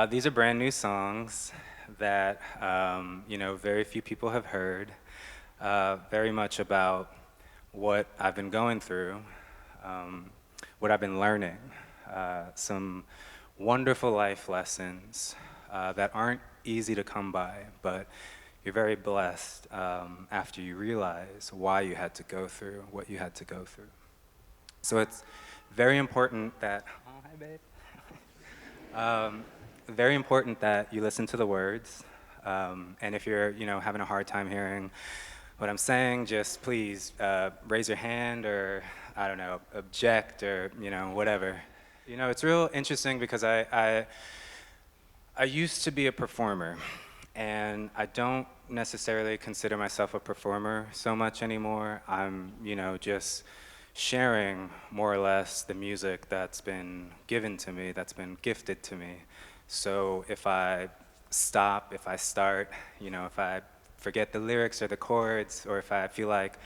These are brand new songs that very few people have heard. Very much about what I've been going through, what I've been learning, some wonderful life lessons that aren't easy to come by, but you're very blessed after you realize why you had to go through what you had to go through. So it's very important that, oh, hi babe. Very important that you listen to the words, and if you're having a hard time hearing what I'm saying, just please raise your hand or, I don't know, object or whatever. It's real interesting because I used to be a performer, and I don't necessarily consider myself a performer so much anymore. I'm just sharing more or less the music that's been given to me, that's been gifted to me. So if I stop, if I start, if I forget the lyrics or the chords, or if I feel like,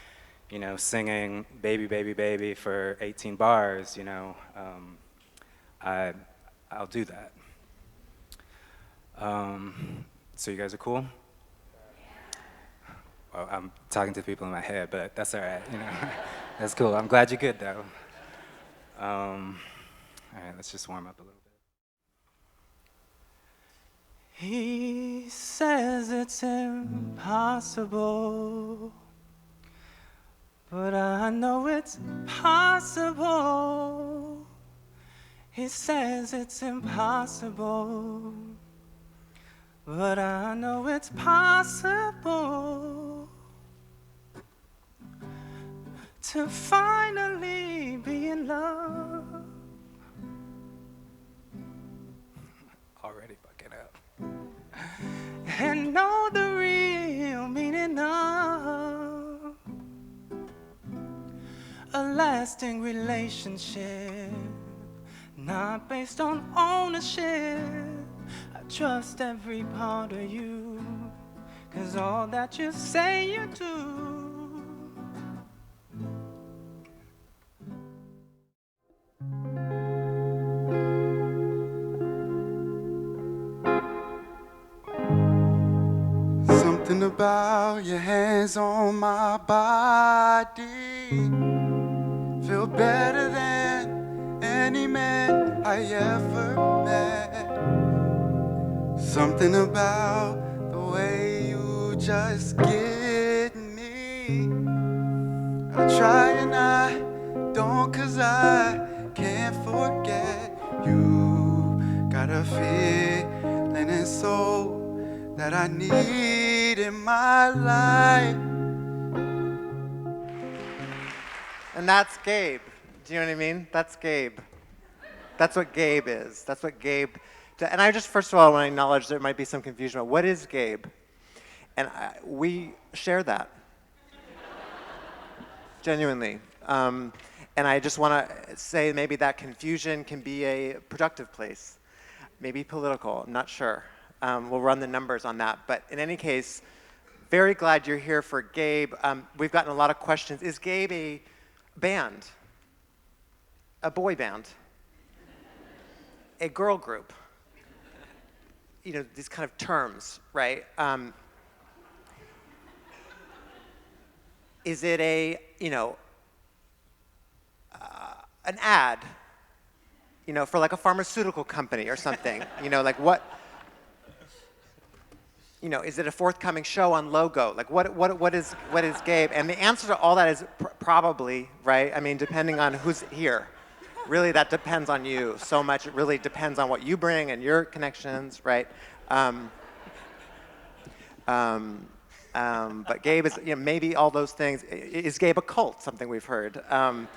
singing "Baby, Baby, Baby" for 18 bars, I'll do that. So you guys are cool? Well, I'm talking to people in my head, but that's all right. That's cool. I'm glad you're good though. All right, let's just warm up a little bit. He says it's impossible, but I know it's possible. He says it's impossible, but I know it's possible to finally be in love. Already fucking up. And know the real meaning of a lasting relationship, not based on ownership. I trust every part of you, 'cause all that you say you do. Something about your hands on my body feel better than any man I ever met. Something about the way you just get me. I try and I don't, 'cause I can't forget. You got a feeling and soul that I need in my life. And that's Gabe. Do you know what I mean? That's Gabe. That's what Gabe is. That's what Gabe. And I just, first of all, want to acknowledge there might be some confusion about what is Gabe. And we share that. Genuinely. And I just want to say maybe that confusion can be a productive place. Maybe political, I'm not sure. We'll run the numbers on that. But in any case, very glad you're here for Gabe. We've gotten a lot of questions. Is Gabe a band? A boy band? A girl group? These kind of terms, right? Is it an ad, for like a pharmaceutical company or something? Like what? Is it a forthcoming show on Logo? Like what is Gabe? And the answer to all that is probably, right? I mean, depending on who's here. Really, that depends on you so much. It really depends on what you bring and your connections, right? But Gabe is, maybe all those things. Is Gabe a cult? Something we've heard. And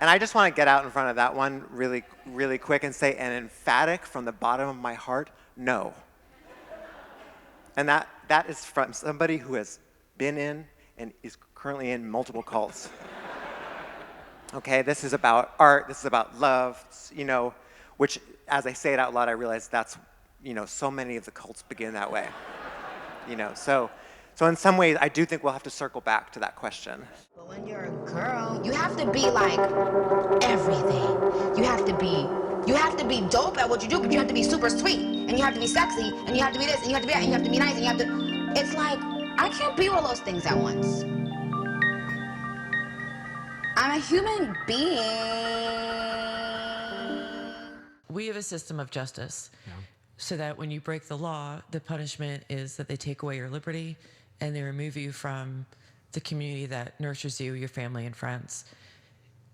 I just want to get out in front of that one really, really quick and say an emphatic from the bottom of my heart, no. And that is from somebody who has been in and is currently in multiple cults. Okay, this is about art, this is about love, which as I say it out loud, I realize that's, so many of the cults begin that way. So in some ways, I do think we'll have to circle back to that question. But when you're a girl, you have to be like everything. You have to be You have to be dope at what you do, but you have to be super sweet, and you have to be sexy, and you have to be this, and you have to be that, and you have to be nice, and you have to... It's like, I can't be all those things at once. I'm a human being. We have a system of justice so that when you break the law, the punishment is that they take away your liberty and they remove you from the community that nurtures you, your family and friends.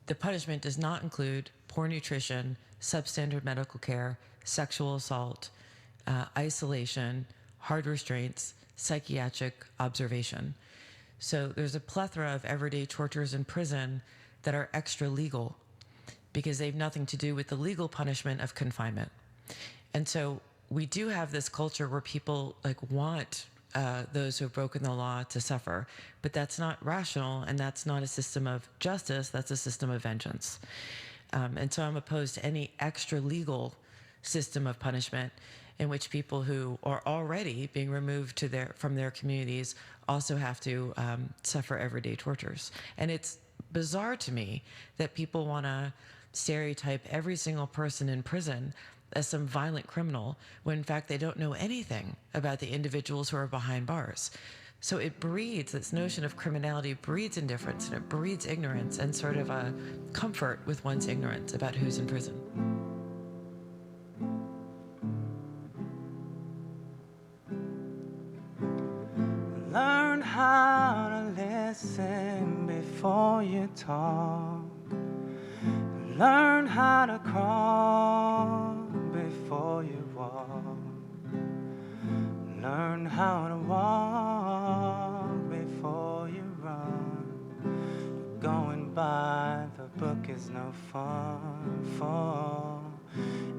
The punishment does not include poor nutrition, substandard medical care, sexual assault, isolation, hard restraints, psychiatric observation. So there's a plethora of everyday tortures in prison that are extra legal because they have nothing to do with the legal punishment of confinement. And so we do have this culture where people want those who have broken the law to suffer, but that's not rational, and that's not a system of justice, that's a system of vengeance. And so I'm opposed to any extra legal system of punishment in which people who are already being removed from their communities also have to suffer everyday tortures. And it's bizarre to me that people want to stereotype every single person in prison as some violent criminal when in fact they don't know anything about the individuals who are behind bars. So it breeds, this notion of criminality breeds indifference, and it breeds ignorance and sort of a comfort with one's ignorance about who's in prison. Learn how to listen before you talk. Learn how to crawl before you walk. Learn how to walk before you run. Going by the book is no fun for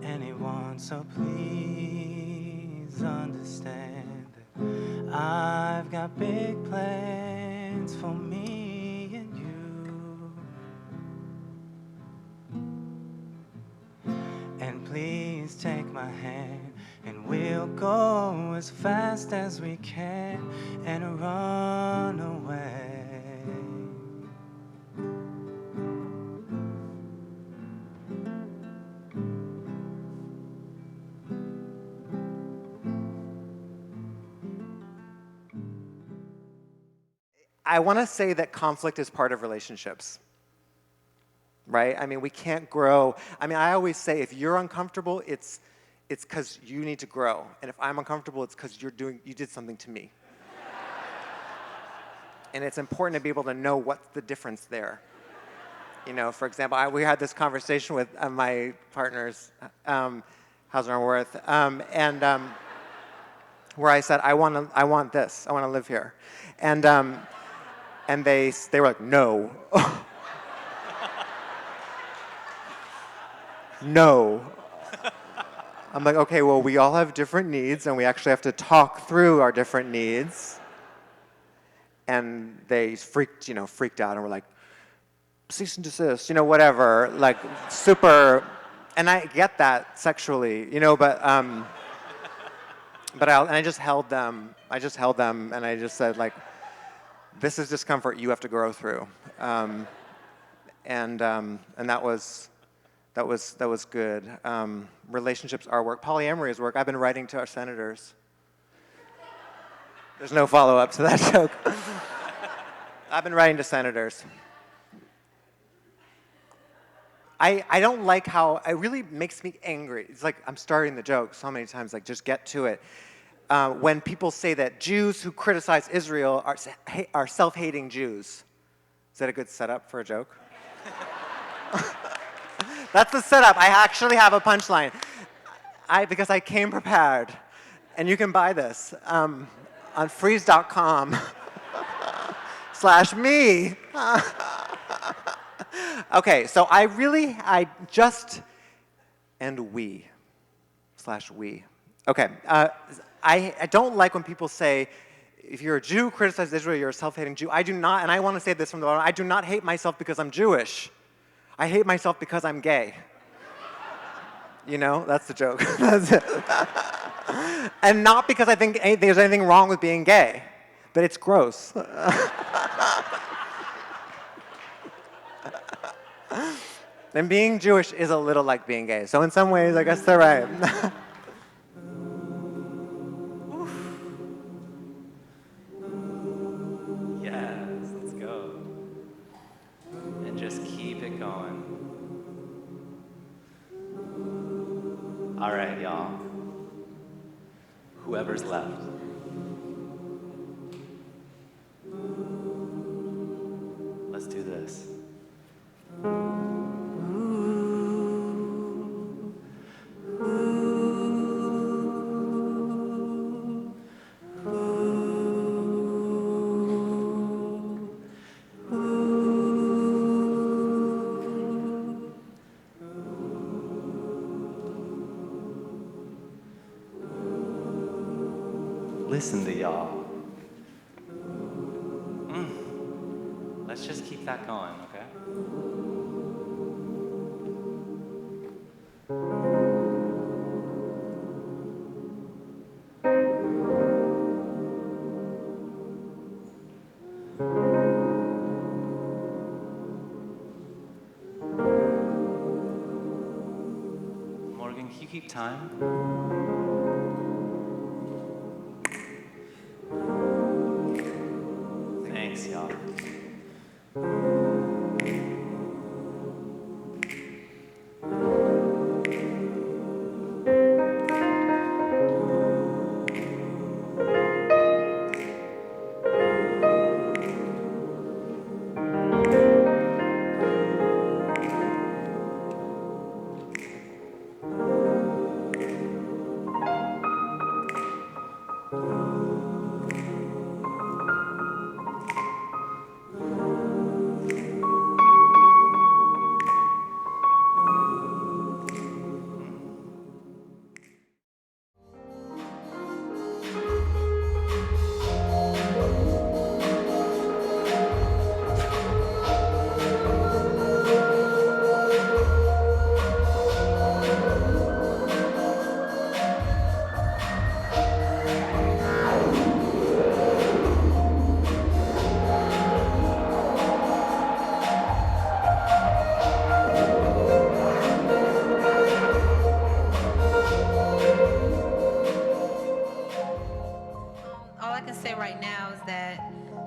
anyone, so please understand that I've got big plans for me and you. And please take my hand, and we'll go as fast as we can and run away. I want to say that conflict is part of relationships, right? I mean, we can't grow. I mean, I always say if you're uncomfortable, it's because you need to grow. And if I'm uncomfortable, it's because you did something to me. And it's important to be able to know what's the difference there. You know, for example, we had this conversation with my partners, Hauser Wirth, where I said, I want this. I want to live here. And they were like, no. No. I'm like, okay, well, we all have different needs, and we actually have to talk through our different needs. And they freaked out, and were like, cease and desist, whatever, like super. And I get that sexually, but I just held them. And I just said, like, this is discomfort you have to grow through. And that was good. Relationships are work. Polyamory is work. I've been writing to our senators. There's no follow-up to that joke. I've been writing to senators. I don't like how, it really makes me angry. It's like I'm starting the joke so many times, like just get to it. When people say that Jews who criticize Israel are self-hating Jews. Is that a good setup for a joke? That's the setup. I actually have a punchline. Because I came prepared. And you can buy this on freeze.com/me. Okay, so we. Okay, I don't like when people say, if you're a Jew who criticizes Israel, you're a self-hating Jew. I do not, and I want to say this from the bottom, I do not hate myself because I'm Jewish. I hate myself because I'm gay. That's the joke. That's it. And not because I think there's anything wrong with being gay, but it's gross. And being Jewish is a little like being gay. So in some ways, I guess they're right. Yes, let's go. And just keep it going. All right, y'all. Whoever's left. Let's do this. Listen to y'all. Let's just keep that going, okay? Morgan, can you keep time? Thanks, y'all. All I can say right now is that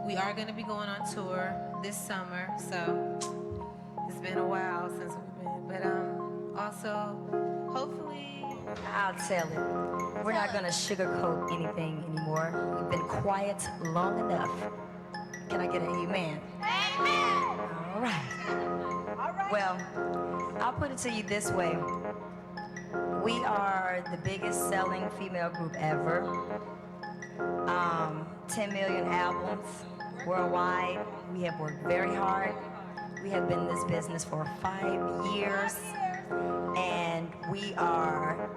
we are going to be going on tour this summer, so it's been a while since we've been, but also hopefully I'll tell it. We're not gonna sugarcoat anything anymore. We've been quiet long enough. Can I get an amen? Amen! All right. Well, I'll put it to you this way. We are the biggest selling female group ever. 10 million albums worldwide. We have worked very hard. We have been in this business for 5 years. And we are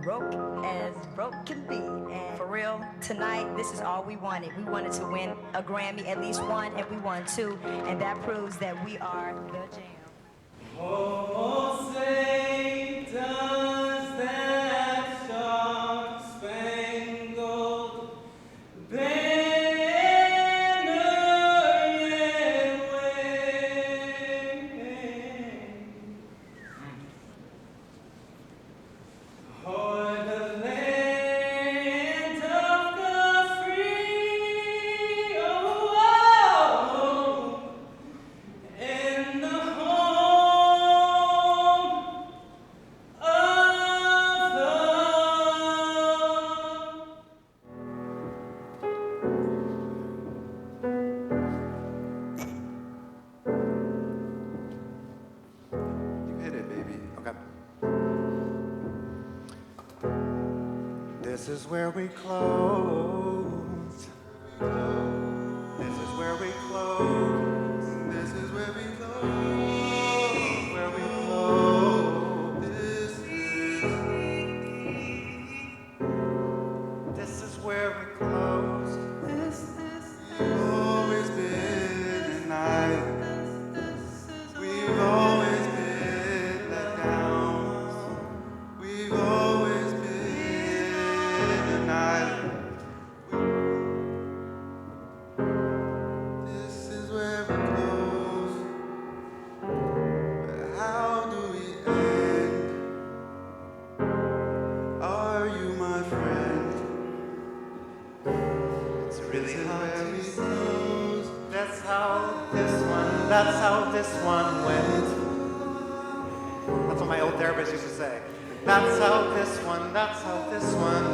broke as broke can be. And for real, tonight, this is all we wanted. We wanted to win a Grammy, at least one, and we won two. And that proves that we are the jam. Oh, say does that star-spangled banner yet wave o'er the land of the free? Oh, in the home of the You hit it, baby. Okay. This is where we close. This is where we close. This is where we close. Where we close. This is where we close. We've always been a night. We've always been let down. We've always been a night. This is where we close. But how That's how this one went. That's what my old therapist used to say. That's how this one